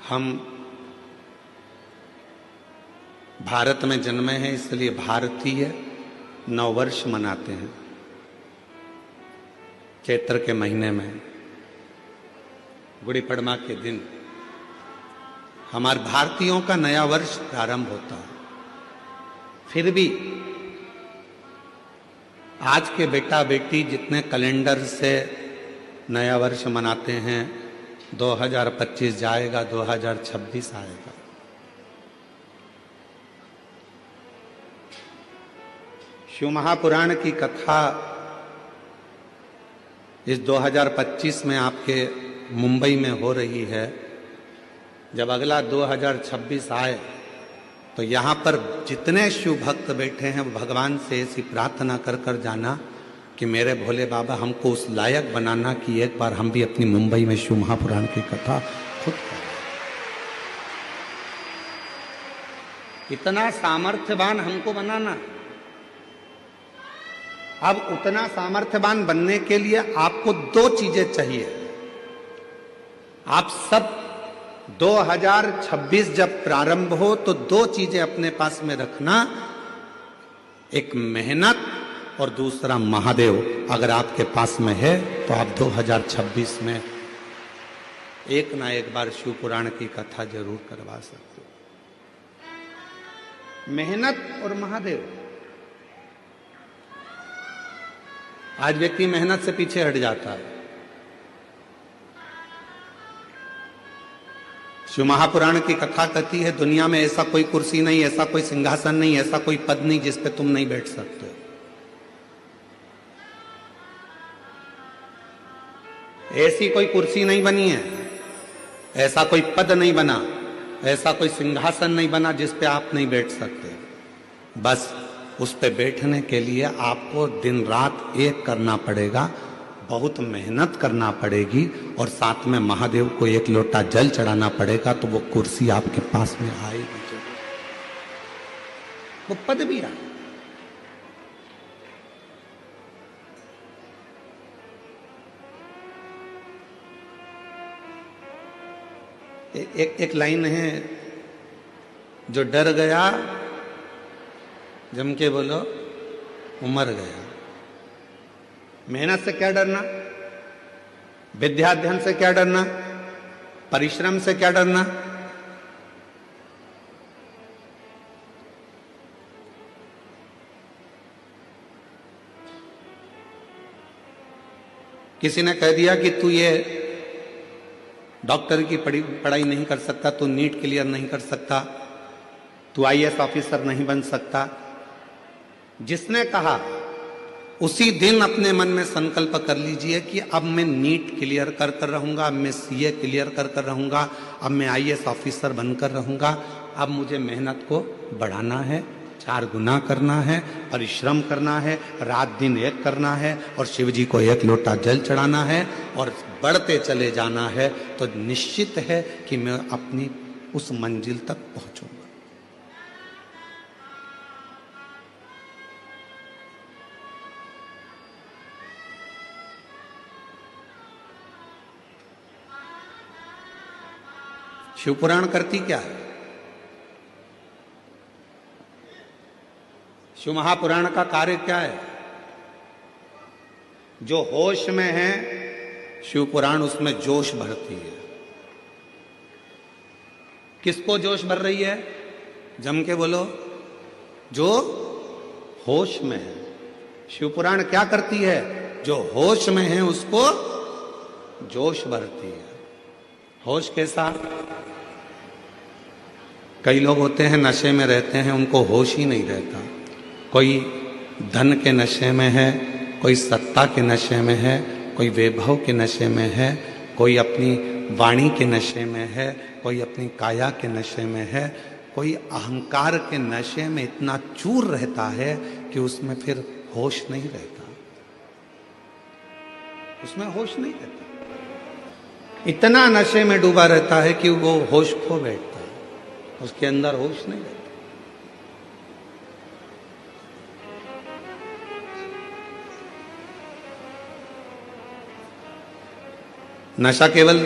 हम भारत में जन्मे हैं, इसलिए भारतीय नववर्ष मनाते हैं चैत्र के महीने में, गुड़ी पड़वा के दिन हमारे भारतीयों का नया वर्ष प्रारंभ होता है। फिर भी आज के बेटा बेटी जितने कैलेंडर से नया वर्ष मनाते हैं, 2025 जाएगा, 2026 आएगा। शिव महापुराण की कथा इस 2025 में आपके मुंबई में हो रही है। जब अगला 2026 आए तो यहाँ पर जितने शिव भक्त बैठे हैं वो भगवान से ऐसी प्रार्थना कर कर जाना कि मेरे भोले बाबा हमको उस लायक बनाना कि एक बार हम भी अपनी मुंबई में शिव महापुराण की कथा खुद करें। इतना सामर्थ्यवान हमको बनाना। अब उतना सामर्थ्यवान बनने के लिए आपको दो चीजें चाहिए। आप सब 2026 जब प्रारंभ हो तो दो चीजें अपने पास में रखना, एक मेहनत और दूसरा महादेव। अगर आपके पास में है तो आप 2026 में एक ना एक बार शिव पुराण की कथा जरूर करवा सकते हो। मेहनत और महादेव। आज व्यक्ति मेहनत से पीछे हट जाता है। शिव महापुराण की कथा कहती है दुनिया में ऐसा कोई कुर्सी नहीं, ऐसा कोई सिंहासन नहीं, ऐसा कोई पद नहीं जिस पे तुम नहीं बैठ सकते हो। ऐसी कोई कुर्सी नहीं बनी है, ऐसा कोई पद नहीं बना, ऐसा कोई सिंहासन नहीं बना जिस पे आप नहीं बैठ सकते। बस उस पे बैठने के लिए आपको दिन रात एक करना पड़ेगा, बहुत मेहनत करना पड़ेगी और साथ में महादेव को एक लोटा जल चढ़ाना पड़ेगा, तो वो कुर्सी आपके पास में आएगी जरूर, वो पद भी आए। एक लाइन है, जो डर गया जम के बोलो वो मर गया। मेहनत से क्या डरना, विद्याध्ययन से क्या डरना, परिश्रम से क्या डरना। किसी ने कह दिया कि तू ये डॉक्टर की पढ़ाई नहीं कर सकता, तू नीट क्लियर नहीं कर सकता, तू आईएएस ऑफिसर नहीं बन सकता। जिसने कहा उसी दिन अपने मन में संकल्प कर लीजिए कि अब मैं नीट क्लियर कर कर रहूंगा, अब मैं सीए क्लियर कर कर रहूंगा, अब मैं आईएएस ऑफिसर बनकर रहूंगा। अब मुझे मेहनत को बढ़ाना है, 4 गुना करना है, परिश्रम करना है, रात दिन एक करना है और शिव जी को एक लोटा जल चढ़ाना है और बढ़ते चले जाना है। तो निश्चित है कि मैं अपनी उस मंजिल तक पहुंचूंगा। शिव पुराण करती क्या है? शिव महापुराण का कार्य क्या है? जो होश में है शिव पुराण उसमें जोश भरती है। किसको जोश भर रही है? जम के बोलो। जो होश में है। शिव पुराण क्या करती है? जो होश में है उसको जोश भरती है। होश कैसा? कई लोग होते हैं नशे में रहते हैं, उनको होश ही नहीं रहता। कोई धन के नशे में है, कोई सत्ता के नशे में है, कोई वैभव के नशे में है, कोई अपनी वाणी के नशे में है, कोई अपनी काया के नशे में है, कोई अहंकार के नशे में इतना चूर रहता है कि उसमें फिर होश नहीं रहता, उसमें होश नहीं रहता। इतना नशे में डूबा रहता है कि वो होश खो बैठता है, उसके अंदर होश नहीं रहता। नशा केवल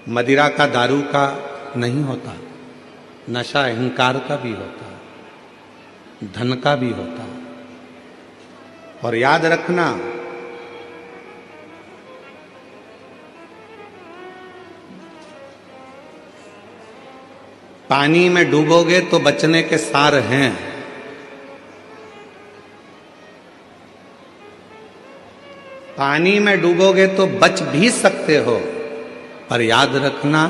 मदिरा का, दारू का नहीं होता, नशा अहंकार का भी होता, धन का भी होता। और याद रखना, पानी में डूबोगे तो बचने के सार हैं, पानी में डूबोगे तो बच भी सकते हो, पर याद रखना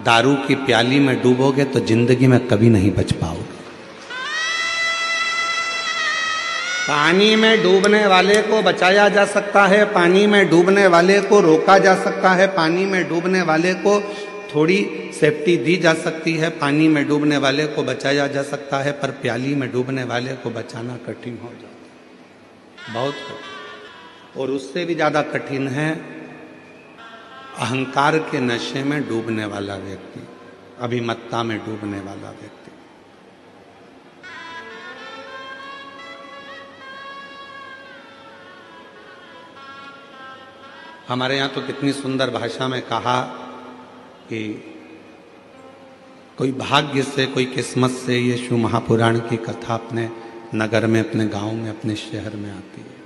दारू की प्याली में डूबोगे तो जिंदगी में कभी नहीं बच पाओगे। पानी में डूबने वाले को बचाया जा सकता है, पानी में डूबने वाले को रोका जा सकता है, पानी में डूबने वाले को थोड़ी सेफ्टी दी जा सकती है, पानी में डूबने वाले को बचाया जा सकता है, पर प्याली में डूबने वाले को बचाना कठिन हो जाता है, बहुत कठिन। और उससे भी ज़्यादा कठिन है अहंकार के नशे में डूबने वाला व्यक्ति, अभिमत्ता में डूबने वाला व्यक्ति। हमारे यहाँ तो कितनी सुंदर भाषा में कहा कि कोई भाग्य से, कोई किस्मत से ये शिव महापुराण की कथा अपने नगर में, अपने गांव में, अपने शहर में आती है।